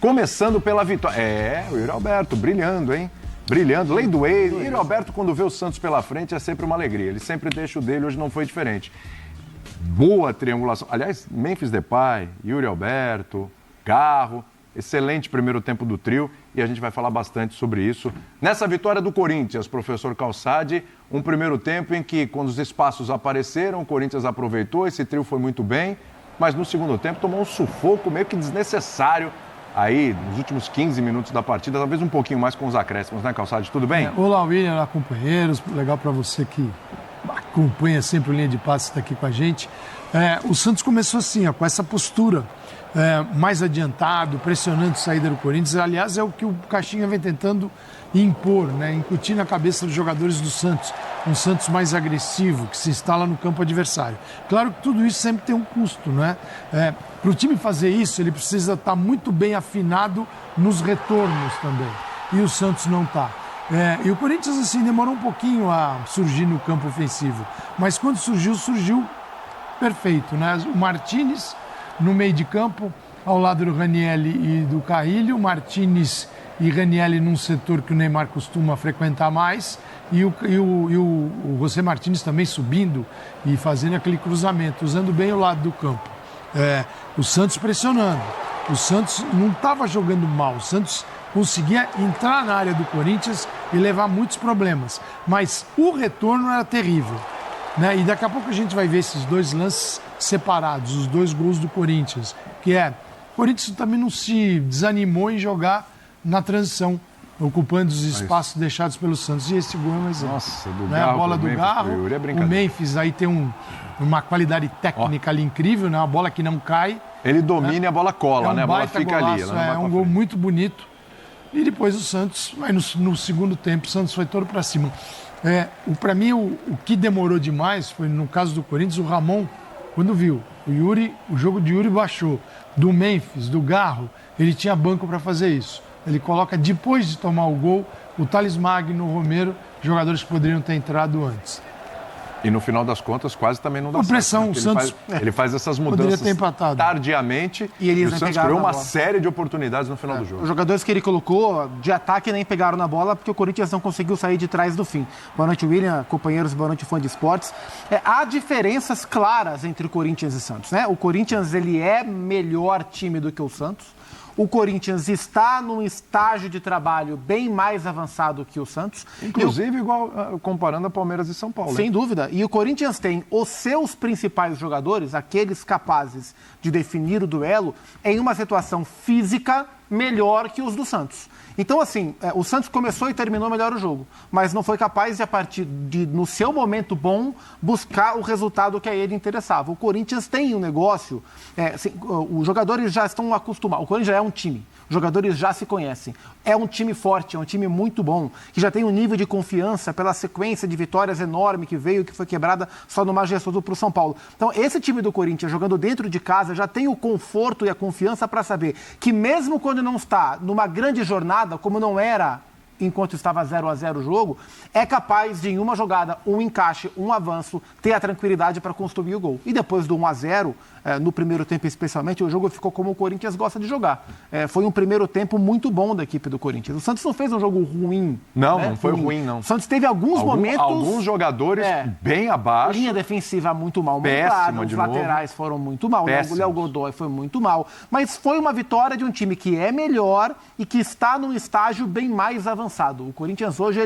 Começando pela vitória. O Yuri Alberto brilhando, hein? Brilhando, lei do ex. Yuri Alberto, quando vê o Santos pela frente, é sempre uma alegria. Ele sempre deixa o dele, hoje não foi diferente. Boa triangulação. Aliás, Memphis Depay, Yuri Alberto, Garro. Excelente primeiro tempo do trio e a gente vai falar bastante sobre isso. Nessa vitória do Corinthians, professor Calçade, um primeiro tempo em que, quando os espaços apareceram, o Corinthians aproveitou, esse trio foi muito bem, mas no segundo tempo tomou um sufoco meio que desnecessário aí nos últimos 15 minutos da partida, talvez um pouquinho mais com os acréscimos, né, Calçade? Tudo bem? Olá, William, olá, companheiros. Legal para você que acompanha sempre o Linha de Passe, está aqui com a gente. O Santos começou assim, ó, com essa postura mais adiantado, pressionando a saída do Corinthians. Aliás, é o que o Caixinha vem tentando impor, né? Incutir na cabeça dos jogadores do Santos. Um Santos mais agressivo, que se instala no campo adversário. Claro que tudo isso sempre tem um custo, né? Para o time fazer isso, ele precisa estar muito bem afinado nos retornos também. E o Santos não está. E o Corinthians, assim, demorou um pouquinho a surgir no campo ofensivo. Mas quando surgiu perfeito, né? O Martínez no meio de campo, ao lado do Ranieri e do Carrilho. Martínez e Ranieri num setor que o Neymar costuma frequentar mais. E o José Martínez também subindo e fazendo aquele cruzamento, usando bem o lado do campo. O Santos pressionando. O Santos não estava jogando mal. O Santos conseguia entrar na área do Corinthians e levar muitos problemas. Mas o retorno era terrível, né? E daqui a pouco a gente vai ver esses dois lances separados, os dois gols do Corinthians. O Corinthians também não se desanimou em jogar na transição, ocupando os espaços deixados pelo Santos. E esse gol é um exemplo. Nossa, do né? Garro, A bola do Memphis, Garro, o Memphis aí tem uma qualidade técnica ali incrível, né? Uma bola que não cai. Ele domina e a bola cola, né? A bola fica golaço, ali. É um gol muito bonito. E depois o Santos, aí no segundo tempo, o Santos foi todo para cima. Para mim, o que demorou demais foi, no caso do Corinthians, o Ramon, quando viu o jogo de Yuri baixou, do Memphis, do Garro, ele tinha banco para fazer isso. Ele coloca, depois de tomar o gol, o Thales Magno, o Romero, jogadores que poderiam ter entrado antes. E no final das contas, quase também não dá Com pressão, certo. o Santos Ele faz essas mudanças ter empatado tardiamente e o Santos criou uma série de oportunidades no final do jogo. Os jogadores que ele colocou de ataque nem pegaram na bola porque o Corinthians não conseguiu sair de trás do fim. Boa noite, William, companheiros, boa noite, fã de esportes. Há diferenças claras entre o Corinthians e Santos, né? O Corinthians, ele é melhor time do que o Santos. O Corinthians está num estágio de trabalho bem mais avançado que o Santos. Inclusive, igual comparando a Palmeiras e São Paulo. Sem dúvida. E o Corinthians tem os seus principais jogadores, aqueles capazes de definir o duelo, em uma situação física melhor que os do Santos. Então, assim, o Santos começou e terminou melhor o jogo, mas não foi capaz de, a partir de, no seu momento bom, buscar o resultado que a ele interessava. O Corinthians tem um negócio, os jogadores já estão acostumados, o Corinthians já é um time. Os jogadores já se conhecem. É um time forte, é um time muito bom, que já tem um nível de confiança pela sequência de vitórias enorme que veio, que foi quebrada só no majestoso para o São Paulo. Então, esse time do Corinthians, jogando dentro de casa, já tem o conforto e a confiança para saber que mesmo quando não está numa grande jornada, como não era enquanto estava 0-0 o jogo, é capaz de, em uma jogada, um encaixe, um avanço, ter a tranquilidade para construir o gol. E depois do 1-0, no primeiro tempo especialmente, o jogo ficou como o Corinthians gosta de jogar. Foi um primeiro tempo muito bom da equipe do Corinthians. O Santos não fez um jogo ruim. Não, né? Não foi ruim, não. O Santos teve alguns momentos... Alguns jogadores bem abaixo. Linha defensiva muito mal Péssima montada, os laterais foram muito mal, o Léo Godoy foi muito mal. Mas foi uma vitória de um time que é melhor e que está num estágio bem mais avançado. O Corinthians hoje,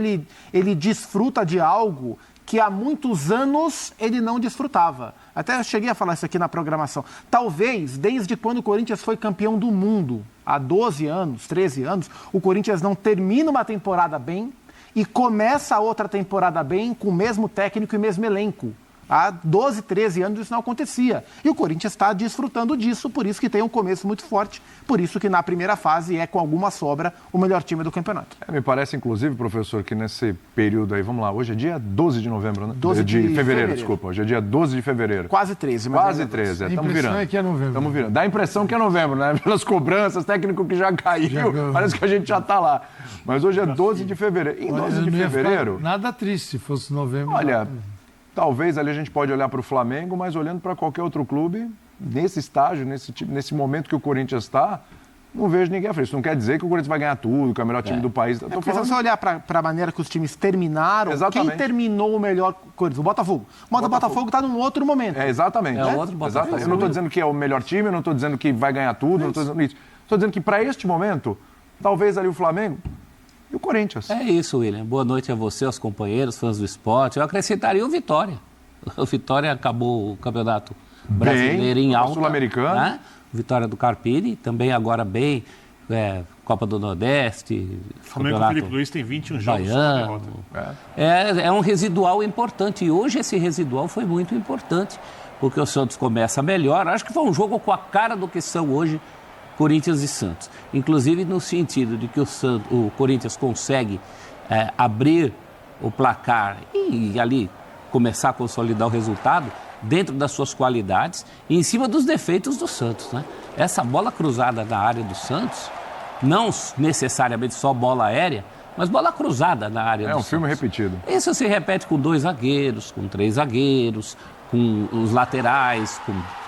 ele desfruta de algo que há muitos anos ele não desfrutava. Até eu cheguei a falar isso aqui na programação. Talvez, desde quando o Corinthians foi campeão do mundo, há 12 anos, 13 anos, o Corinthians não termina uma temporada bem e começa a outra temporada bem com o mesmo técnico e mesmo elenco. Há 12, 13 anos isso não acontecia. E o Corinthians está desfrutando disso, por isso que tem um começo muito forte, por isso que na primeira fase é, com alguma sobra, o melhor time do campeonato. Me parece, inclusive, professor, que nesse período aí, vamos lá, hoje é dia 12 de novembro, né? 12 de fevereiro, desculpa. Hoje é dia 12 de fevereiro. Quase 13. Mas quase 13, estamos virando. É que é novembro. Estamos virando. Dá a impressão que é novembro, né? Pelas cobranças, técnico que já caiu, parece que a gente já está lá. Mas hoje é 12 de fevereiro. Em 12 de fevereiro... Nada triste se fosse novembro. Olha... Talvez ali a gente pode olhar para o Flamengo, mas olhando para qualquer outro clube, nesse estágio, nesse momento que o Corinthians está, não vejo ninguém à frente. Isso não quer dizer que o Corinthians vai ganhar tudo, que é o melhor time do país. Se você olhar para a maneira que os times terminaram, Exatamente. quem terminou o melhor Corinthians? O Botafogo. O Botafogo está num outro momento. Exatamente. É outro Botafogo. Eu não estou dizendo que é o melhor time, eu não estou dizendo que vai ganhar tudo, não estou dizendo isso. Estou dizendo que para este momento, talvez ali o Flamengo e o Corinthians. É isso, William. Boa noite a você, aos companheiros, fãs do esporte. Eu acrescentaria o Vitória. O Vitória acabou o campeonato brasileiro em alta. Sul-americano. Né? Vitória do Carpini, também agora bem, Copa do Nordeste, Flamengo com o Felipe Luiz tem 21 jogos sem derrota. É um residual importante, e hoje esse residual foi muito importante, porque o Santos começa melhor. Acho que foi um jogo com a cara do que são hoje Corinthians e Santos. Inclusive no sentido de que o Corinthians consegue abrir o placar e ali começar a consolidar o resultado dentro das suas qualidades e em cima dos defeitos do Santos, né? Essa bola cruzada na área do Santos, não necessariamente só bola aérea, mas bola cruzada na área do Santos. É um filme repetido. Isso se repete com 2 zagueiros, com 3 zagueiros, com os laterais,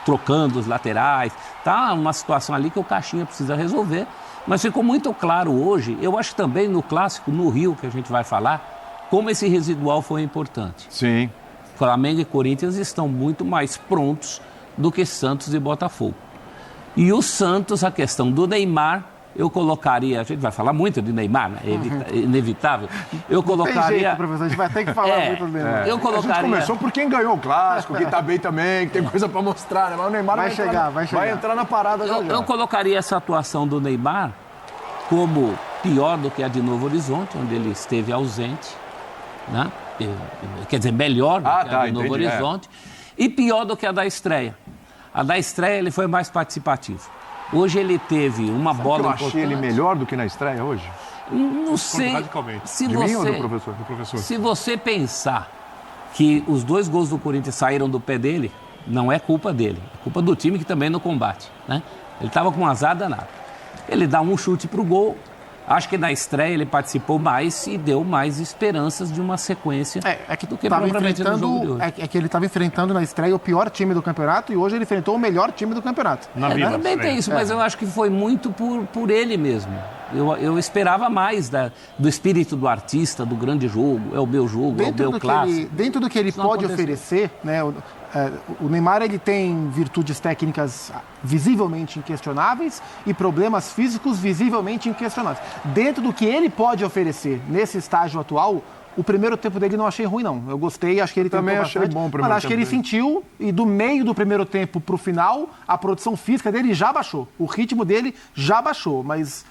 trocando os laterais. Tá uma situação ali que o Caixinha precisa resolver, mas ficou muito claro hoje, eu acho também no clássico, no Rio, que a gente vai falar, como esse residual foi importante. Sim. Flamengo e Corinthians estão muito mais prontos do que Santos e Botafogo. E o Santos, a questão do Neymar, eu colocaria, a gente vai falar muito de Neymar, né? É inevitável. Eu colocaria... Tem jeito, professor, a gente vai ter que falar muito do Neymar. Eu colocaria... A gente começou por quem ganhou o clássico, que tá bem também, que tem coisa pra mostrar, né? Mas o Neymar vai entrar na parada já. Eu colocaria essa atuação do Neymar como pior do que a de Novo Horizonte, onde ele esteve ausente, né? Quer dizer, melhor do que a de Novo Horizonte, e pior do que a da estreia. A da estreia ele foi mais participativo. Hoje ele teve uma bola importante. Eu achei ele melhor do que na estreia hoje? Não sei. Se de mim ou do professor? Do professor. Se você pensar que os 2 gols do Corinthians saíram do pé dele, não é culpa dele. É culpa do time que também não combate, né? Ele estava com um azar danado. Ele dá um chute para o gol. Acho que na estreia ele participou mais e deu mais esperanças de uma sequência do que propriamente no jogo de hoje. É que ele estava enfrentando na estreia o pior time do campeonato e hoje ele enfrentou o melhor time do campeonato. Também tem isso, mas eu acho que foi muito por ele mesmo. Eu esperava mais do espírito do artista, do grande jogo, é o meu jogo, é o meu clássico. Dentro do que ele pode oferecer, né? O Neymar ele tem virtudes técnicas visivelmente inquestionáveis e problemas físicos visivelmente inquestionáveis. Dentro do que ele pode oferecer nesse estágio atual, o primeiro tempo dele não achei ruim, não. Eu gostei, acho que ele também tentou achei bastante, bom o primeiro mas acho que ele dele. sentiu e do meio do primeiro tempo para o final, a produção física dele já baixou. O ritmo dele já baixou, mas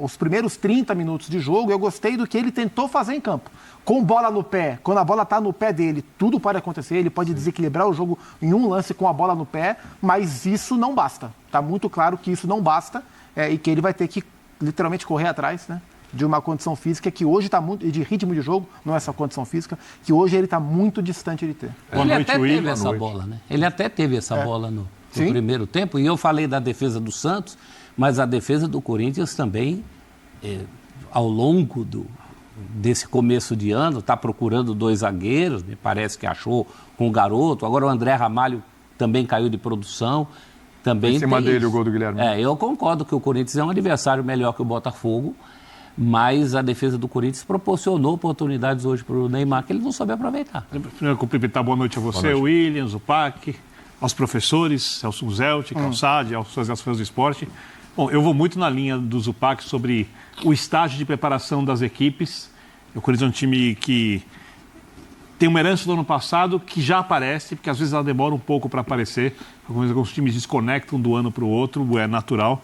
os primeiros 30 minutos de jogo eu gostei do que ele tentou fazer em campo. Com bola no pé, quando a bola está no pé dele, tudo pode acontecer, ele pode desequilibrar o jogo em um lance com a bola no pé, mas isso não basta. Está muito claro que isso não basta e que ele vai ter que literalmente correr atrás, né? De uma condição física que hoje está muito... E de ritmo de jogo, não é essa condição física, que hoje ele está muito distante de ter. Ele até teve essa bola, né? Ele até teve essa bola no primeiro tempo. E eu falei da defesa do Santos, mas a defesa do Corinthians também, ao longo desse começo de ano, está procurando 2 zagueiros, me parece que achou com o Garoto. Agora o André Ramalho também caiu de produção. Também em cima dele isso. O gol do Guilherme. Eu concordo que o Corinthians é um adversário melhor que o Botafogo, mas a defesa do Corinthians proporcionou oportunidades hoje para o Neymar que ele não soube aproveitar. Primeiro, cumprimentar, boa noite a você, Williams, o PAC, aos professores, Celso Zeltic, ao SAD, aos fãs do esporte. Bom, eu vou muito na linha do Zupac sobre o estágio de preparação das equipes. O Corinthians é um time que tem uma herança do ano passado que já aparece, porque às vezes ela demora um pouco para aparecer. Alguns times desconectam do ano para o outro, é natural.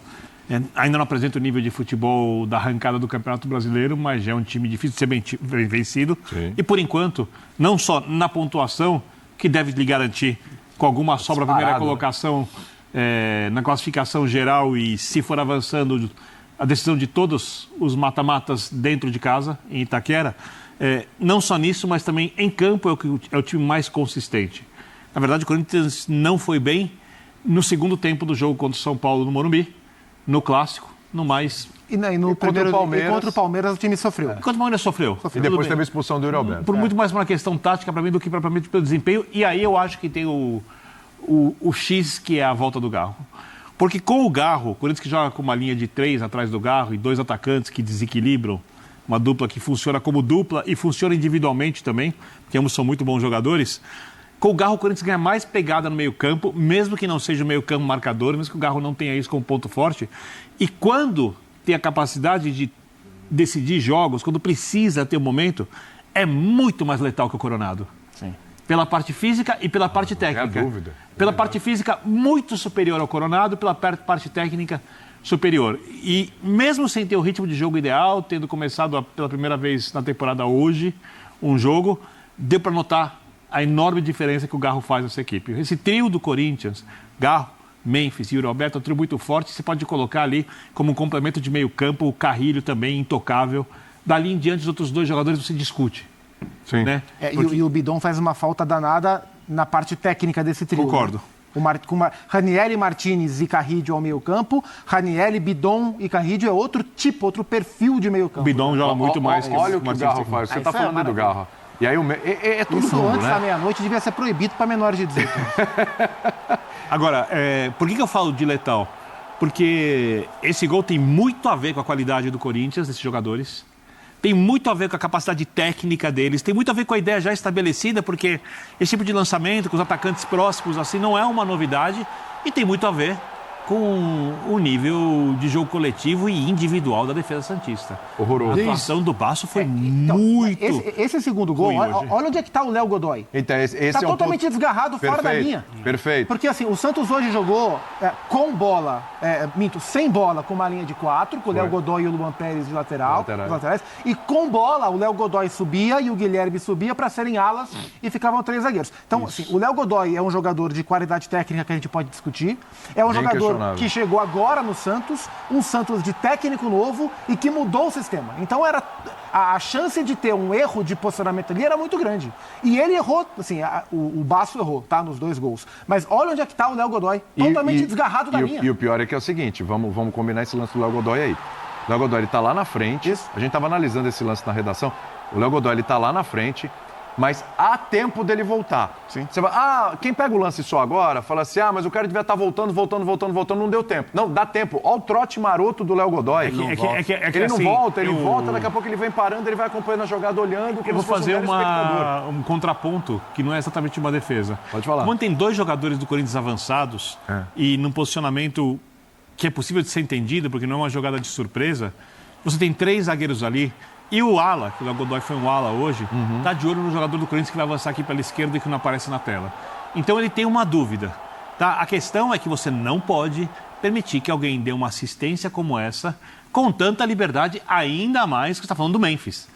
Ainda não apresenta o nível de futebol da arrancada do Campeonato Brasileiro, mas já é um time difícil de ser bem vencido. Sim. E por enquanto, não só na pontuação, que deve lhe garantir com alguma sobra a primeira colocação na classificação geral e, se for avançando, a decisão de todos os mata-matas dentro de casa, em Itaquera. Não só nisso, mas também em campo é o time mais consistente. Na verdade, o Corinthians não foi bem no segundo tempo do jogo contra o São Paulo no Morumbi, no Clássico, no mais... E contra o Palmeiras o time sofreu. Contra o Palmeiras sofreu. E depois teve a expulsão do Yuri Alberto. Por muito mais uma questão tática para mim do que propriamente pelo desempenho. E aí eu acho que tem o X, que é a volta do Galo. Porque com o Garro, o Corinthians que joga com uma linha de 3 atrás do Garro e 2 atacantes que desequilibram, uma dupla que funciona como dupla e funciona individualmente também, porque ambos são muito bons jogadores. Com o Garro, o Corinthians ganha mais pegada no meio-campo, mesmo que não seja o meio-campo marcador, mesmo que o Garro não tenha isso como ponto forte. E quando tem a capacidade de decidir jogos, quando precisa ter um momento, é muito mais letal que o Coronado. Sim. Pela parte física e pela parte técnica. Não há dúvida. Pela parte física, muito superior ao Coronado, pela parte técnica, superior. E mesmo sem ter o ritmo de jogo ideal, tendo começado pela primeira vez na temporada hoje, um jogo, deu para notar a enorme diferença que o Garro faz nessa equipe. Esse trio do Corinthians, Garro, Memphis e Yuri Alberto, é um trio muito forte. Você pode colocar ali como um complemento de meio campo, o Carrilho também, intocável. Dali em diante, os outros 2 jogadores você discute. Sim. Né? E o Bidon faz uma falta danada na parte técnica desse trio. Concordo. Né? Ranieri, Martinez e Carrillo ao meio campo. Ranieri, Bidon e Carrillo é outro tipo, outro perfil de meio campo. O Bidon joga muito mais que Olha o que o Martins Garro Tecno. faz. Você Ah, está isso é falando do Garro. E aí é todo Isso mundo, antes né? da meia-noite devia ser proibido para menores de 18 anos. Agora, por que eu falo de letal? Porque esse gol tem muito a ver com a qualidade do Corinthians, desses jogadores. Tem muito a ver com a capacidade técnica deles. Tem muito a ver com a ideia já estabelecida, porque esse tipo de lançamento, com os atacantes próximos, assim, não é uma novidade. E tem muito a ver com o nível de jogo coletivo e individual da defesa santista. Horroroso. A atuação do Basso foi Então, muito... Esse segundo gol, ruim olha hoje. onde é que está o Léo Godoy. Então, esse Está é um totalmente ponto... desgarrado fora da linha. Perfeito. Porque assim, o Santos hoje jogou com bola, sem bola, com uma linha de 4, com o Léo Godoy e o Luan Pérez de laterais. E com bola, o Léo Godoy subia e o Guilherme subia para serem alas e ficavam 3 zagueiros. Então, assim, o Léo Godoy é um jogador de qualidade técnica que a gente pode discutir. É um Bem jogador questionável. que chegou agora no Santos, um Santos de técnico novo e que mudou o sistema. Então, a chance de ter um erro de posicionamento ali era muito grande. E ele errou, assim, o Basso errou, tá? Nos 2 gols. Mas olha onde é que tá o Léo Godoy, totalmente desgarrado da linha. E o pior é que é o seguinte, vamos combinar esse lance do Léo Godoy aí. O Léo Godoy, ele tá lá na frente. Isso. A gente tava analisando esse lance na redação. O Léo Godoy, ele tá lá na frente, mas há tempo dele voltar. Sim. Você vai, quem pega o lance só agora, fala assim, mas o cara devia estar voltando, não deu tempo. Não, dá tempo. Olha o trote maroto do Léo Godoy. Ele não assim, volta, ele volta, daqui a pouco ele vem parando, ele vai acompanhando a jogada, olhando. Eu vou fazer um contraponto que não é exatamente uma defesa. Pode falar. Quando tem 2 jogadores do Corinthians avançados e num posicionamento que é possível de ser entendido, porque não é uma jogada de surpresa, você tem 3 zagueiros ali e o ala, que o Godoy foi um ala hoje, tá de olho no jogador do Corinthians que vai avançar aqui pela esquerda e que não aparece na tela. Então ele tem uma dúvida. Tá? A questão é que você não pode permitir que alguém dê uma assistência como essa com tanta liberdade, ainda mais que você está falando do Memphis.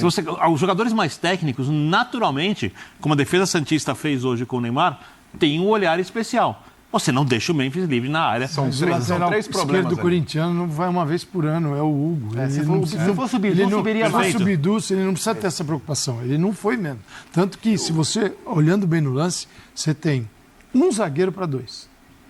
Os jogadores mais técnicos, naturalmente, como a defesa santista fez hoje com o Neymar, tem um olhar especial. Você não deixa o Memphis livre na área. São Mas o lateral 3 problemas esquerdo corintiano não vai uma vez por ano, é o Hugo. Se fosse o Bidu, subiria mais. Se fosse o Bidu, ele não precisa ter essa preocupação. Ele não foi mesmo. Tanto que, se você, olhando bem no lance, você tem um zagueiro para 2.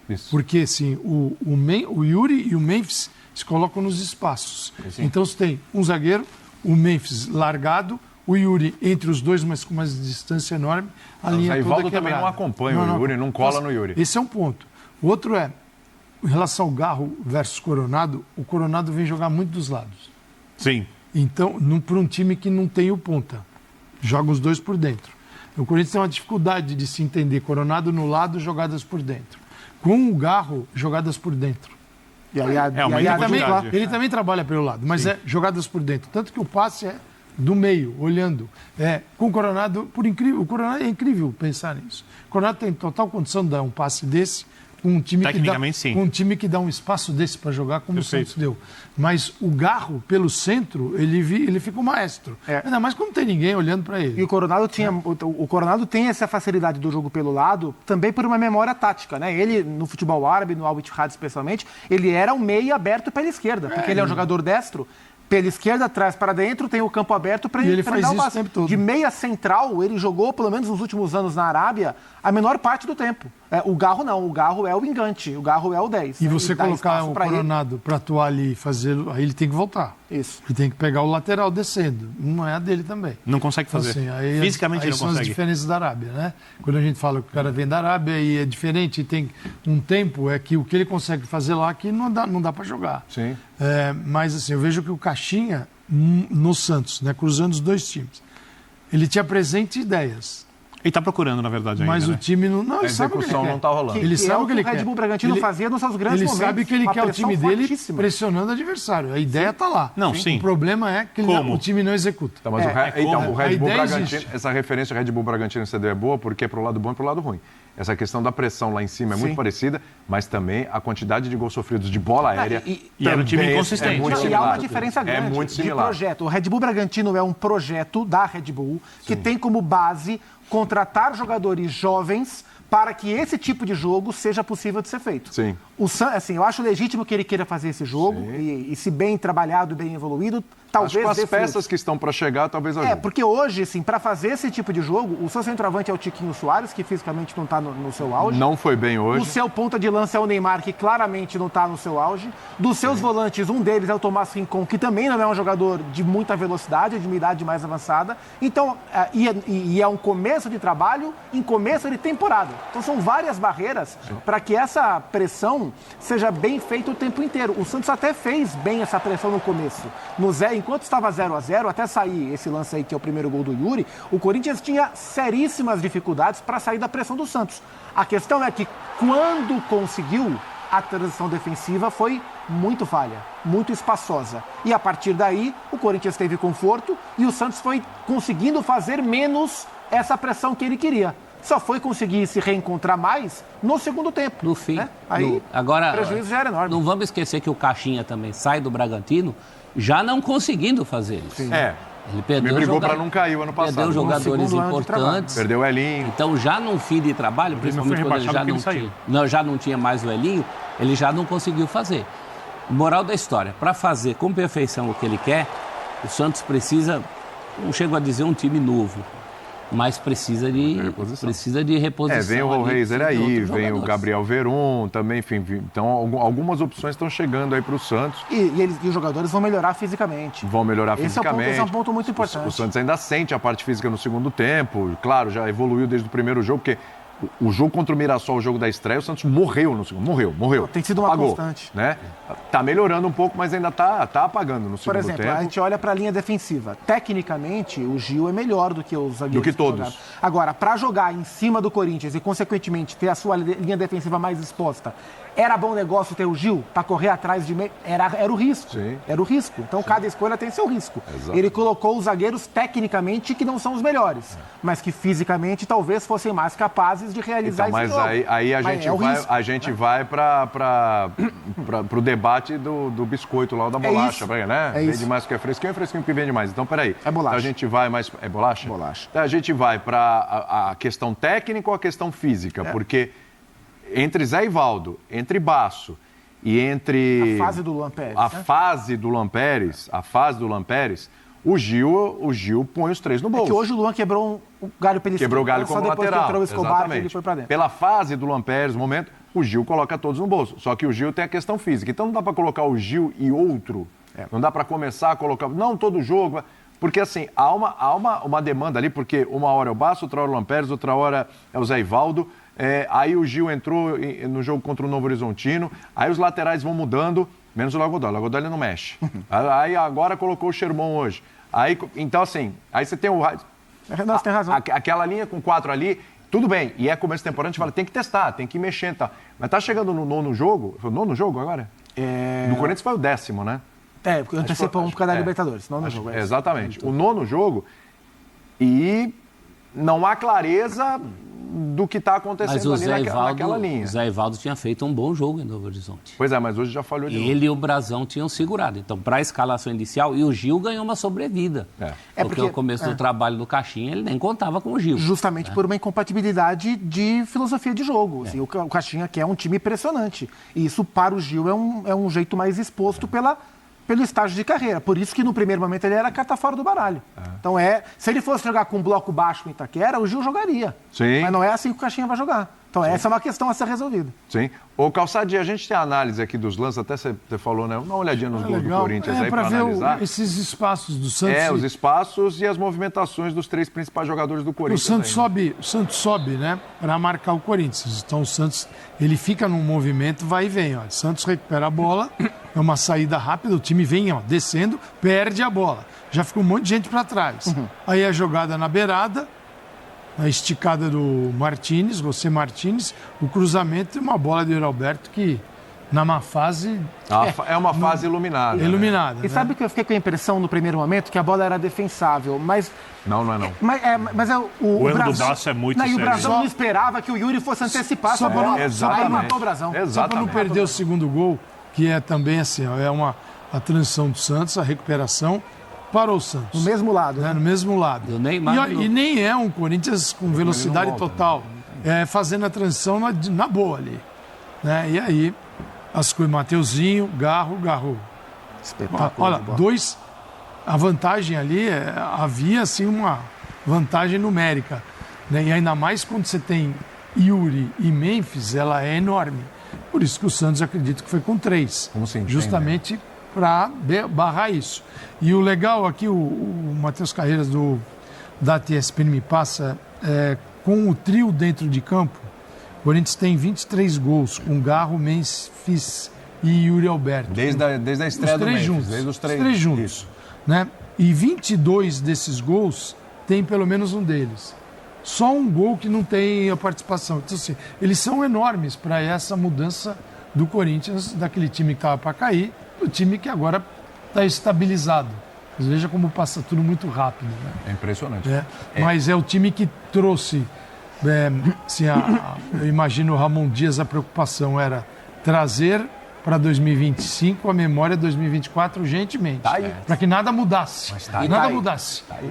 Isso. Porque, assim, o Yuri e o Memphis se colocam nos espaços. Então, você tem um zagueiro, o Memphis largado, o Yuri entre os 2, mas com uma distância enorme, a linha toda Rivaldo quebrada. também não acompanha o Yuri, não cola no Yuri. Esse é um ponto. O outro é, em relação ao Garro versus Coronado, o Coronado vem jogar muito dos lados. Sim. Então, para um time que não tem o ponta, joga os 2 por dentro. O Corinthians tem uma dificuldade de se entender. Coronado no lado, jogadas por dentro. Com o Garro, jogadas por dentro. Ele também trabalha pelo lado, mas é jogadas por dentro. Tanto que o passe é do meio, olhando. Com o Coronado, o Coronado é incrível pensar nisso. O Coronado tem total condição de dar um passe desse com um time, com um time que dá um espaço desse para jogar, como Perfeito. O Santos deu. Mas o Garro, pelo centro, ele fica um maestro. Ainda mais quando não tem ninguém olhando para ele. E o Coronado o Coronado tem essa facilidade do jogo pelo lado, também por uma memória tática, né? Ele, no futebol árabe, no Al Ittihad especialmente, ele era um meia aberto pela esquerda, porque ele é um jogador destro. Pela esquerda, atrás para dentro, tem o campo aberto para ele faz dar o isso o tempo todo. De meia central, ele jogou, pelo menos nos últimos anos na Arábia, a menor parte do tempo. O Garro não, o Garro é o engante, o Garro é o 10. E você dá colocar espaço o pra ele. Coronado para atuar ali e fazer, aí ele tem que voltar. Isso. Ele tem que pegar o lateral descendo. Não é a dele também. Não consegue fazer. Assim, aí Fisicamente aí ele não são consegue. as diferenças da Arábia, né? Quando a gente fala que o cara vem da Arábia e é diferente, e tem um tempo, é que o que ele consegue fazer lá que não dá para jogar. Sim. Mas assim, eu vejo que o Caixinha, no Santos, né, cruzando os dois times, ele te apresenta ideias. Ele está procurando, na verdade, ainda, Mas né? o time não. A Ele sabe o que ele execução quer. não tá rolando. Ele sabe o que ele o Red quer. Bull Bragantino Ele- fazia nos seus grandes Ele momentos. sabe que ele uma quer o pressão time dele fortíssima. pressionando o adversário. A ideia está lá. Não, sim. O problema é que Como? o time não executa. Então, mas o A Red Bull ideia Bragantino, existe. essa referência ao Red Bull Bragantino CD é boa porque é pro lado bom e pro lado ruim. Essa questão da pressão lá em cima é muito Sim. parecida, mas também a quantidade de gols sofridos de bola aérea. e era um time também inconsistente. É muito Não, e há similar. uma diferença grande É muito de similar. projeto. O Red Bull Bragantino é um projeto da Red Bull que tem como base contratar jogadores jovens para que esse tipo de jogo seja possível de ser feito. Sim. Assim, eu acho legítimo que ele queira fazer esse jogo e se bem trabalhado e bem evoluído, talvez Acho que com as dê frutos. peças que estão para chegar, talvez ajude. Porque hoje, assim, para fazer esse tipo de jogo, o seu centroavante é o Tiquinho Soares, que fisicamente não está no seu auge. Não foi bem hoje. O seu ponta de lança é o Neymar, que claramente não está no seu auge. Dos seus volantes, um deles é o Tomás Rincon, que também não é um jogador de muita velocidade, de uma idade mais avançada. Então, e é um começo de trabalho em começo de temporada. Então, são várias barreiras para que essa pressão seja bem feita o tempo inteiro. O Santos até fez bem essa pressão no começo. Enquanto estava 0-0, até sair esse lance aí, que é o primeiro gol do Yuri, o Corinthians tinha seríssimas dificuldades para sair da pressão do Santos. A questão é que, quando conseguiu, a transição defensiva foi muito falha, muito espaçosa. E a partir daí, o Corinthians teve conforto e o Santos foi conseguindo fazer menos essa pressão que ele queria. Só foi conseguir se reencontrar mais no segundo tempo. No fim. Né? Aí, Agora, o prejuízo já era enorme. não vamos esquecer que o Caixinha também sai do Bragantino já não conseguindo fazer isso. Ele perdeu Me brigou joga- para não cair o ano passado. Perdeu jogadores segundo ano de importantes. Perdeu o Elinho. Então, já num fim de trabalho, principalmente foi quando ele já rebaixado não porque ele tinha, já não tinha mais o Elinho, ele já não conseguiu fazer. Moral da história, para fazer com perfeição o que ele quer, o Santos precisa, não chego a dizer um time novo, mas precisa de reposição. Vem o ali, Rollreiser de aí, outros vem o jogadores. Gabriel Veron também, enfim. Então, algumas opções estão chegando aí para o Santos. E os jogadores vão melhorar fisicamente. Vão melhorar Esse fisicamente. é um ponto muito importante. O Santos ainda sente a parte física no segundo tempo. Claro, já evoluiu desde o primeiro jogo, porque o jogo contra o Mirassol, o jogo da estreia, o Santos morreu no segundo. Morreu. Tem sido uma Apagou, constante. né? Tá melhorando um pouco, mas ainda tá apagando no segundo Por exemplo, tempo. a gente olha para a linha defensiva. Tecnicamente, o Gil é melhor do que os zagueiros. Do que todos. jogaram. Agora, para jogar em cima do Corinthians e, consequentemente, ter a sua linha defensiva mais exposta, era bom negócio ter o Gil para correr atrás de meio? Era o risco. Sim. Era o risco. Então, cada escolha tem seu risco. Exato. Ele colocou os zagueiros, tecnicamente, que não são os melhores, mas que fisicamente talvez fossem mais capazes de realizar Então, esse mas jogo. aí a Mas gente é o vai, risco. a gente vai para o debate do biscoito lá, ou da bolacha, isso. né? É Vende isso. mais que é fresquinho que vende mais. Então, peraí. É bolacha. Então, a gente vai mais... É bolacha? Bolacha. Então, a gente vai para a questão técnica ou a questão física? Porque entre Zé Ivaldo, entre Basso e entre... A fase do Luan Pérez, A né? fase do Luan Pérez, o Gil põe os três no bolso. Que hoje o Luan quebrou o galho pela Quebrou o galho só como depois lateral. que entrou o Escobar, que Exatamente. ele foi para dentro. Pela fase do Luan Pérez, no momento, o Gil coloca todos no bolso. Só que o Gil tem a questão física. Então não dá para colocar o Gil e outro. Não dá para começar a colocar... Não todo jogo... Porque, assim, há uma demanda ali, porque uma hora é o Basso, outra hora é o Luan Pérez, outra hora é o Zé Ivaldo. Aí o Gil entrou no jogo contra o Novo Horizontino. Aí os laterais vão mudando, menos o Lagodoy. O Lagodoy ele não mexe. Aí agora colocou o Sherman hoje. Então, assim, aí você tem o... Nossa, tem razão. Aquela linha com 4 ali, tudo bem. E é começo de temporada, a gente fala, tem que testar, tem que ir mexendo e tal. Mas tá chegando no nono jogo. Foi o nono jogo agora? No Corinthians foi o 10º, né? Porque antecipou um por causa da Libertadores. Não no jogo. Exatamente. O nono jogo. E não há clareza do que está Mas acontecendo o ali naquela linha. O Zé Ivaldo tinha feito um bom jogo em Novo Horizonte. Pois é, mas hoje já falhou de novo. Ele e o Brazão tinham segurado. Então, para a escalação inicial, e o Gil ganhou uma sobrevida. Porque o começo do trabalho do Caixinha, ele nem contava com o Gil. Justamente por uma incompatibilidade de filosofia de jogo. Assim, o Caixinha quer um time impressionante. E isso, para o Gil, é um jeito mais exposto pelo estágio de carreira. Por isso que, no primeiro momento, ele era carta fora do baralho. Então, se ele fosse jogar com um bloco baixo em Itaquera, o Gil jogaria. Sim. Mas não é assim que o Caixinha vai jogar. Então essa é uma questão a ser resolvida. Sim. Ô, Calçade, a gente tem a análise aqui dos lances, até você falou, né? Dá uma olhadinha nos gols do Corinthians aí para para ver analisar. esses espaços do Santos. Os espaços e as movimentações dos 3 principais jogadores do O Corinthians. Santos sobe, né, para marcar o Corinthians. Então o Santos, ele fica num movimento, vai e vem, ó. O Santos recupera a bola, é uma saída rápida, o time vem, ó, descendo, perde a bola. Já ficou um monte de gente para trás. Aí a jogada na beirada, a esticada do Martínez, José Martínez, o cruzamento e uma bola de Yuri Alberto que, na má fase... É uma fase iluminada. Iluminada. E né? sabe que eu fiquei com a impressão no primeiro momento que a bola era defensável, mas... Não é não. Mas O erro do Daço é muito E o sério. Brasão não esperava que o Yuri fosse antecipar essa bola. Aí matou o Brasão. Só para não perder o segundo gol, que é também assim, ó, a transição do Santos, a recuperação para o Santos. No mesmo lado. No mesmo lado. Do Neymar, E nem é um Corinthians com velocidade total, fazendo a transição na boa ali. Né? E aí, as coisas, Mateuzinho, Garro. Olha, a vantagem ali, havia assim uma vantagem numérica. Né? E ainda mais quando você tem Yuri e Memphis, ela é enorme. Por isso que o Santos, acredito que foi com 3. Como se entende, justamente para barrar isso. E o legal aqui, o Matheus Carreiras da TSPN me passa, com o trio dentro de campo, o Corinthians tem 23 gols, com Garro, Memphis e Yuri Alberto. Desde a estreia do Memphis, desde os 3 juntos. Isso. Né? E 22 desses gols tem pelo menos um deles. Só um gol que não tem a participação. Então, assim, eles são enormes para essa mudança do Corinthians, daquele time que estava para cair, o time que agora está estabilizado. Mas veja como passa tudo muito rápido. Né? É impressionante. Mas é o time que trouxe, assim, eu imagino o Ramon Dias, a preocupação era trazer para 2025 a memória 2024 urgentemente. Para que nada mudasse.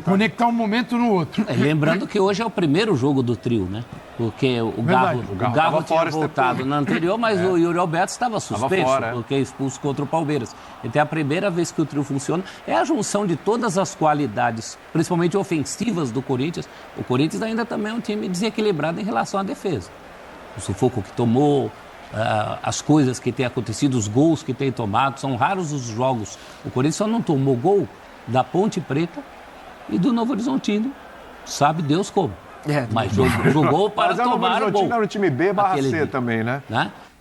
Conectar um momento no outro. Lembrando que hoje é o primeiro jogo do trio, né? Porque o Garro tinha voltado na anterior, mas o Yuri Alberto estava suspenso, porque é expulso contra o Palmeiras. Então é a primeira vez que o trio funciona. É a junção de todas as qualidades, principalmente ofensivas do Corinthians. O Corinthians ainda também é um time desequilibrado em relação à defesa. O sufoco que tomou, as coisas que têm acontecido, os gols que tem tomado, são raros os jogos. O Corinthians só não tomou gol da Ponte Preta e do Novo Horizontino, sabe Deus como. Mas jogou para tomar o gol. Era o time B/C também, né?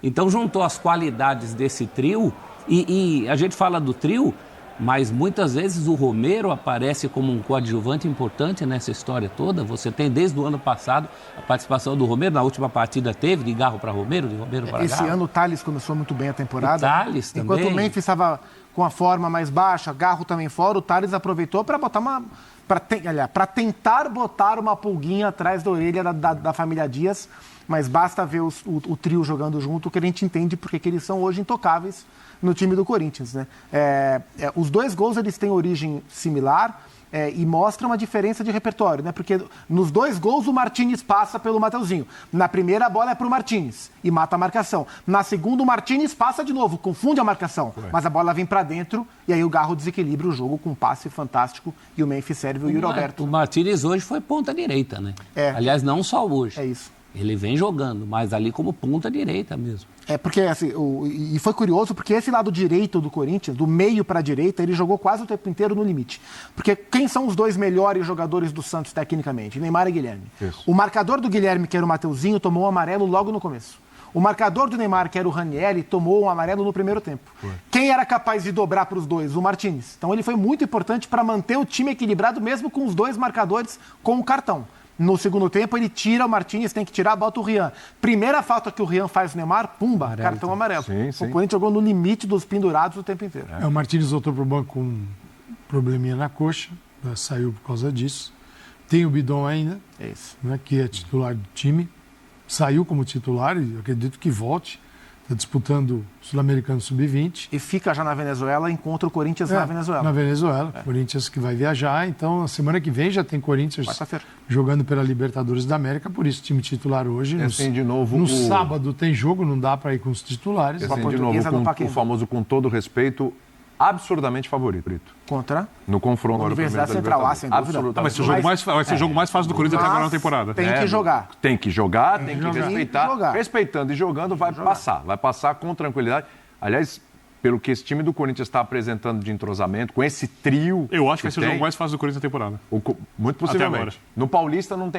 Então juntou as qualidades desse trio e a gente fala do trio, mas muitas vezes o Romero aparece como um coadjuvante importante nessa história toda. Você tem desde o ano passado a participação do Romero, na última partida teve de Garro para Romero, de Romero para Garro. Esse ano o Thales começou muito bem a temporada. O Thales também. Enquanto o Memphis estava com a forma mais baixa, Garro também fora, o Thales aproveitou para botar para tentar botar uma pulguinha atrás da orelha da família Dias, mas basta ver o trio jogando junto que a gente entende porque que eles são hoje intocáveis no time do Corinthians. Né? Os 2 gols eles têm origem similar e mostram uma diferença de repertório, né? Porque nos 2 gols o Martínez passa pelo Mateuzinho. Na primeira a bola é para o Martínez e mata a marcação. Na segunda o Martínez passa de novo, confunde a marcação, mas a bola vem para dentro e aí o Garro desequilibra o jogo com um passe fantástico e o Memphis serve o Yuri Alberto. O Martínez hoje foi ponta direita, né? Aliás, não só hoje. É isso. Ele vem jogando, mas ali como ponta direita mesmo. Porque assim, e foi curioso porque esse lado direito do Corinthians, do meio para a direita, ele jogou quase o tempo inteiro no limite. Porque quem são os 2 melhores jogadores do Santos tecnicamente? Neymar e Guilherme. Isso. O marcador do Guilherme, que era o Mateuzinho, tomou um amarelo logo no começo. O marcador do Neymar, que era o Ranieri, tomou um amarelo no primeiro tempo. Quem era capaz de dobrar para os 2? O Martínez. Então ele foi muito importante para manter o time equilibrado, mesmo com os 2 marcadores com o cartão. No segundo tempo, ele tira o Martínez, tem que tirar, bota o Rian. Primeira falta que o Rian faz no Neymar, pumba, cartão amarelo. Sim. O Corinthians jogou no limite dos pendurados o tempo inteiro. O Martínez voltou para o banco com um probleminha na coxa, saiu por causa disso. Tem o Bidon ainda, né, que é titular do time. Saiu como titular e acredito que volte. Está disputando o Sul-Americano Sub-20. E fica já na Venezuela, encontra o Corinthians na Venezuela. Na Venezuela. Corinthians que vai viajar. Então, na semana que vem já tem Corinthians jogando pela Libertadores da América. Por isso, time titular hoje. No sábado tem jogo, não dá para ir com os titulares. De novo, com o famoso, com todo respeito, absurdamente favorito. Contra? No confronto agora. Universidade Central A, sem dúvida. Vai ser o jogo mais fácil do Corinthians até agora na temporada. Tem que jogar. Tem que jogar, tem que jogar. respeitar. Jogar. Respeitando e jogando, vai passar com tranquilidade. Aliás, pelo que esse time do Corinthians está apresentando de entrosamento, com esse trio. Eu acho que vai ser o jogo mais fácil do Corinthians na temporada. Muito possivelmente. No Paulista não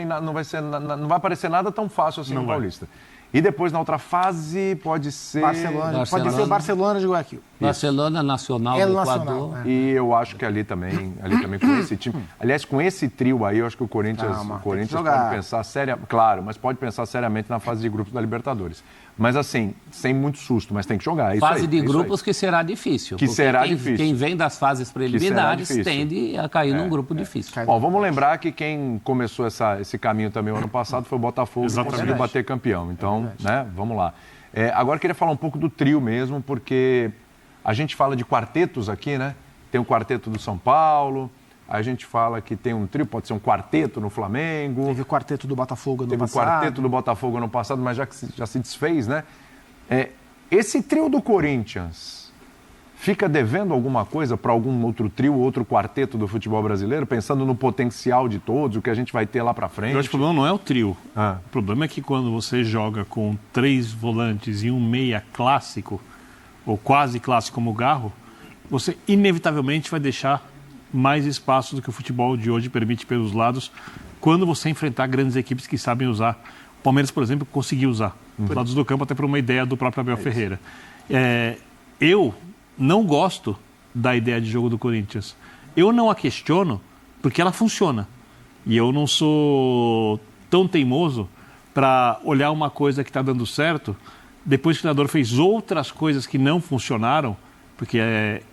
vai parecer nada tão fácil assim no Paulista. E depois, na outra fase, pode ser... Barcelona. Pode ser o Barcelona de Guayaquil. Barcelona, Nacional do Equador. E eu acho que ali também com esse time... Aliás, com esse trio aí, eu acho que o Corinthians pode pensar seriamente... Claro, mas pode pensar seriamente na fase de grupos da Libertadores. Mas assim, sem muito susto, mas tem que jogar. Fase de grupos que será difícil. Quem vem das fases preliminares tende a cair num grupo difícil. Bom, vamos lembrar que quem começou esse caminho também o ano passado foi o Botafogo, que conseguiu bater campeão. Então, né, vamos lá. Agora eu queria falar um pouco do trio mesmo, porque a gente fala de quartetos aqui, né? Tem o quarteto do São Paulo, a gente fala que tem um trio, pode ser um quarteto no Flamengo. Teve o quarteto do Botafogo no passado. Teve o quarteto do Botafogo no passado, mas já se desfez, né? Esse trio do Corinthians fica devendo alguma coisa para algum outro trio, outro quarteto do futebol brasileiro, pensando no potencial de todos, o que a gente vai ter lá para frente? Eu acho que o problema não é o trio. O problema é que quando você joga com 3 volantes e um meia clássico, ou quase clássico como o Garro, você inevitavelmente vai deixar mais espaço do que o futebol de hoje permite pelos lados, quando você enfrentar grandes equipes que sabem usar. O Palmeiras, por exemplo, conseguiu usar os lados do campo, até por uma ideia do próprio Abel Ferreira. Eu não gosto da ideia de jogo do Corinthians. Eu não a questiono, porque ela funciona. E eu não sou tão teimoso para olhar uma coisa que está dando certo, depois que o treinador fez outras coisas que não funcionaram, porque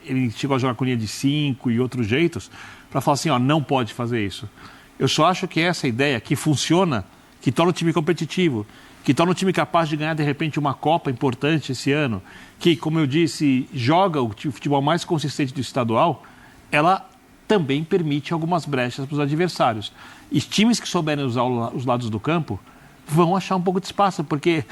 ele chegou a jogar com linha de 5 e outros jeitos, para falar assim, não pode fazer isso. Eu só acho que essa ideia que funciona, que torna o time competitivo, que torna o time capaz de ganhar, de repente, uma Copa importante esse ano, que, como eu disse, joga o futebol mais consistente do estadual, ela também permite algumas brechas para os adversários. E times que souberem usar os lados do campo vão achar um pouco de espaço, porque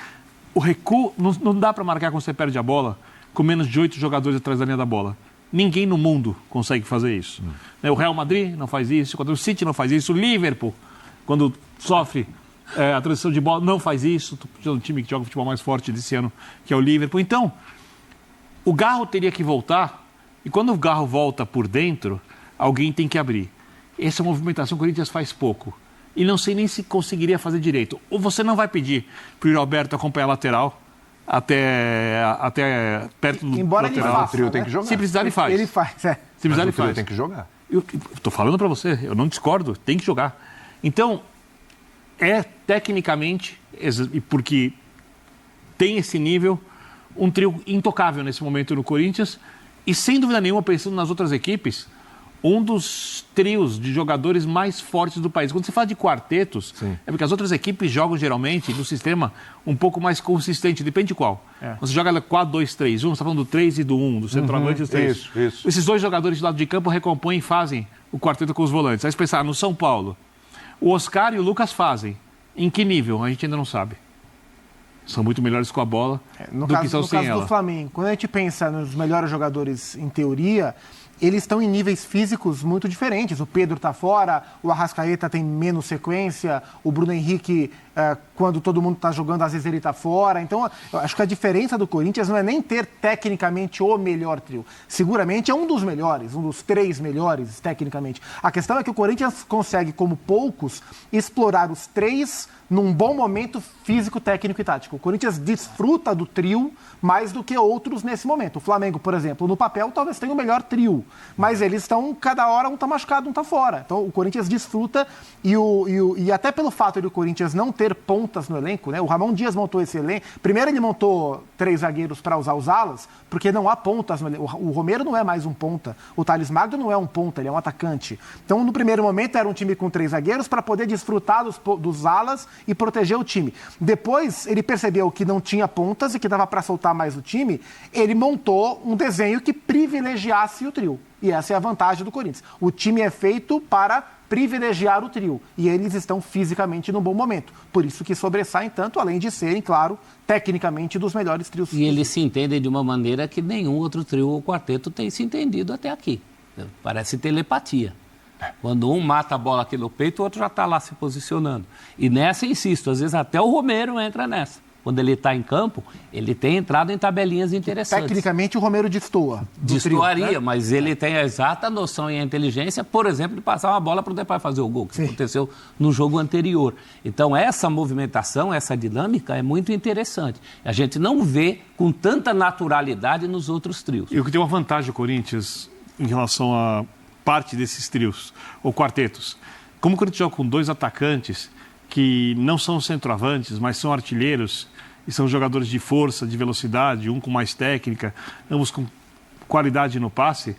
o recuo não dá para marcar quando você perde a bola com menos de 8 jogadores atrás da linha da bola. Ninguém no mundo consegue fazer isso. O Real Madrid não faz isso, o City não faz isso, o Liverpool, quando sofre a transição de bola, não faz isso. É um time que joga o futebol mais forte desse ano, que é o Liverpool. Então, o Garro teria que voltar, e quando o Garro volta por dentro, alguém tem que abrir. Essa movimentação o Corinthians faz pouco. E não sei nem se conseguiria fazer direito. Ou você não vai pedir para o Roberto acompanhar a lateral, até perto do Embora lateral. Ele faça, o trio tem que jogar. Se precisar, ele faz. Ele faz, Se precisar, ele o trio faz. tem que jogar. Eu estou falando para você, eu não discordo, tem que jogar. Então, tecnicamente, e porque tem esse nível, um trio intocável nesse momento no Corinthians, e sem dúvida nenhuma, pensando nas outras equipes, um dos trios de jogadores mais fortes do país. Quando você fala de quartetos, é porque as outras equipes jogam geralmente no sistema um pouco mais consistente, depende de qual. Você joga 4-2-3-1, você está falando do 3 e do 1, do centroavante e dos 3. Isso. Esses dois jogadores de lado de campo recompõem e fazem o quarteto com os volantes. Aí você pensar, no São Paulo, o Oscar e o Lucas fazem. Em que nível? A gente ainda não sabe. São muito melhores com a bola do que são sem ela. No caso do Flamengo, quando a gente pensa nos melhores jogadores em teoria, eles estão em níveis físicos muito diferentes. O Pedro está fora, o Arrascaeta tem menos sequência, o Bruno Henrique, quando todo mundo está jogando, às vezes ele está fora. Então, eu acho que a diferença do Corinthians não é nem ter tecnicamente o melhor trio. Seguramente é um dos melhores, um dos 3 melhores, tecnicamente. A questão é que o Corinthians consegue, como poucos, explorar os 3 num bom momento físico, técnico e tático. O Corinthians desfruta do trio mais do que outros nesse momento. O Flamengo, por exemplo, no papel talvez tenha o melhor trio, mas eles estão, cada hora um está machucado, um está fora. Então o Corinthians desfruta e até pelo fato de o Corinthians não ter pontas no elenco, né? O Ramon Dias montou esse elenco. Primeiro ele montou 3 zagueiros para usar os alas, porque não há pontas no elenco. O Romero não é mais um ponta, o Thales Magno não é um ponta, ele é um atacante. Então no primeiro momento era um time com 3 zagueiros para poder desfrutar dos alas e proteger o time. Depois ele percebeu que não tinha pontas e que dava para soltar mais o time, ele montou um desenho que privilegiasse o trio. E essa é a vantagem do Corinthians. O time é feito para privilegiar o trio. E eles estão fisicamente num bom momento. Por isso que sobressaem tanto, além de serem, claro, tecnicamente dos melhores trios. E eles se entendem de uma maneira que nenhum outro trio ou quarteto tem se entendido até aqui. Parece telepatia. Quando um mata a bola aqui no peito, o outro já está lá se posicionando. E nessa, insisto, às vezes até o Romero entra nessa. Quando ele está em campo, ele tem entrado em tabelinhas interessantes. Tecnicamente, o Romero destoa. Destoaria, trio, né? mas ele tem a exata noção e a inteligência, por exemplo, de passar uma bola para o Depay fazer o gol, que aconteceu no jogo anterior. Então, essa movimentação, essa dinâmica é muito interessante. A gente não vê com tanta naturalidade nos outros trios. E o que tem uma vantagem o Corinthians em relação a parte desses trios, ou quartetos. Como o Corinthians joga com 2 atacantes que não são centroavantes, mas são artilheiros e são jogadores de força, de velocidade, um com mais técnica, ambos com qualidade no passe,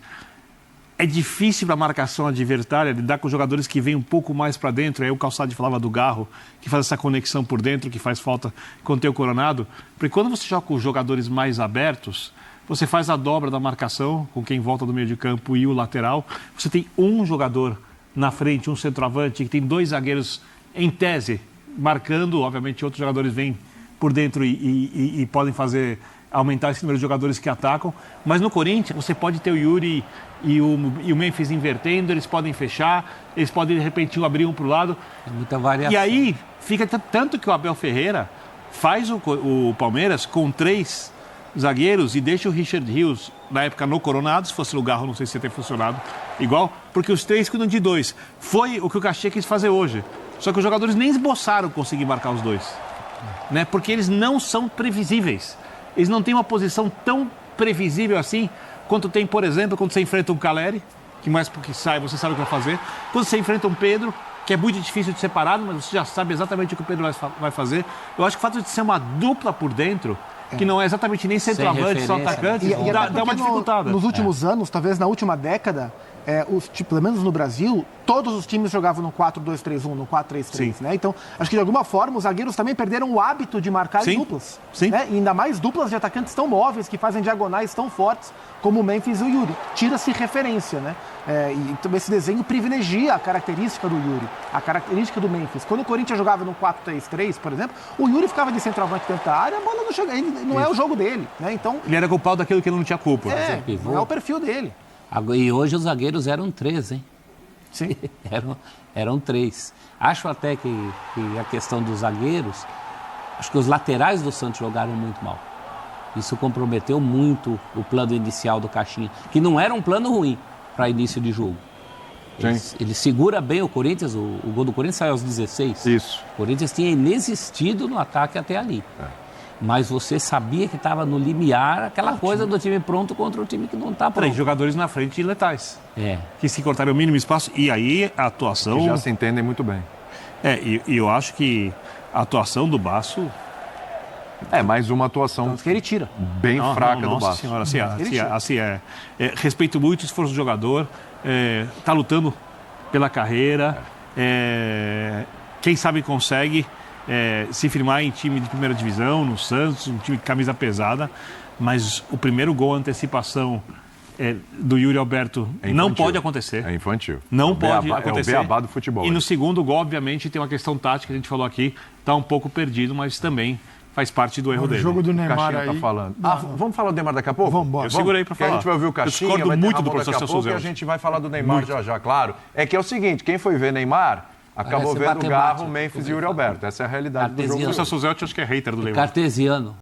é difícil para a marcação adversária lidar com jogadores que vêm um pouco mais para dentro. Aí o Calçade falava do Garro, que faz essa conexão por dentro, que faz falta quando tem o Coronado. Porque quando você joga com os jogadores mais abertos, você faz a dobra da marcação com quem volta do meio de campo e o lateral. Você tem um jogador na frente, um centroavante, que tem 2 zagueiros em tese, marcando. Obviamente outros jogadores vêm por dentro e podem aumentar esse número de jogadores que atacam. Mas no Corinthians você pode ter o Yuri e o Memphis invertendo, eles podem fechar, eles podem de repente abrir um para o lado. Tem muita variação. E aí fica tanto que o Abel Ferreira faz o Palmeiras com 3 zagueiros e deixa o Richard Rios, na época no Coronado, se fosse no Garro, não sei se ia ter funcionado igual, porque os 3 cuidam de 2. Foi o que o Caxias quis fazer hoje. Só que os jogadores nem esboçaram conseguir marcar os 2. Né? Porque eles não são previsíveis. Eles não têm uma posição tão previsível assim quanto tem, por exemplo, quando você enfrenta um Caleri, que mais porque sai, você sabe o que vai fazer. Quando você enfrenta um Pedro, que é muito difícil de separar, mas você já sabe exatamente o que o Pedro vai fazer. Eu acho que o fato de ser uma dupla por dentro, que não é exatamente nem centroavante, são atacantes, dá uma dificultada. Nos últimos anos, talvez na última década, pelo menos no Brasil, todos os times jogavam no 4-2-3-1, no 4-3-3, né? Então, acho que de alguma forma os zagueiros também perderam o hábito de marcar em duplas. Sim. Né? E ainda mais duplas de atacantes tão móveis, que fazem diagonais tão fortes como o Memphis e o Yuri. Tira-se referência, né? E esse desenho privilegia a característica do Yuri, a característica do Memphis. Quando o Corinthians jogava no 4-3-3, por exemplo, o Yuri ficava de centroavante dentro da área, a bola não chega, ele não é o jogo dele, né? Então, ele era culpado daquilo que ele não tinha culpa. não é o perfil dele. E hoje os zagueiros eram 3, hein? Sim. eram 3. Acho até que a questão dos zagueiros, acho que os laterais do Santos jogaram muito mal. Isso comprometeu muito o plano inicial do Caixinha, que não era um plano ruim para início de jogo. Ele segura bem o Corinthians, o gol do Corinthians saiu aos 16. Isso. O Corinthians tinha inexistido no ataque até ali. Mas você sabia que estava no limiar aquela coisa do time pronto contra o time que não está pronto. 3 jogadores na frente letais. É. Que se cortaram o mínimo espaço. E aí a atuação... Que já se entendem muito bem. E eu acho que a atuação do Basso... É mais uma atuação Tanto que ele tira. bem fraca do Nossa Basso. senhora, assim é. Respeito muito o esforço do jogador. Está lutando pela carreira. Quem sabe consegue... se firmar em time de primeira divisão, no Santos, um time de camisa pesada, mas o primeiro gol, a antecipação do Yuri Alberto não pode acontecer. É infantil. Não pode acontecer. É o beabá do futebol. E no segundo gol, obviamente, tem uma questão tática que a gente falou aqui, está um pouco perdido, mas também faz parte do erro dele. O jogo do Neymar Caixinha aí... tá falando. Vamos falar do Neymar daqui a pouco? Vamos embora. Eu segurei para falar. A gente vai ouvir o Caixinha, Eu discordo vai ter muito Ramon do professor daqui a pouco, Celso e a Zeldi. gente vai falar do Neymar já, claro. É que é o seguinte, quem foi ver Neymar... Acabou vendo o Garro, Memphis e Yuri Alberto. Essa é a realidade do jogo. O Celso Zelti acho que é hater do Neymar. Cartesiano.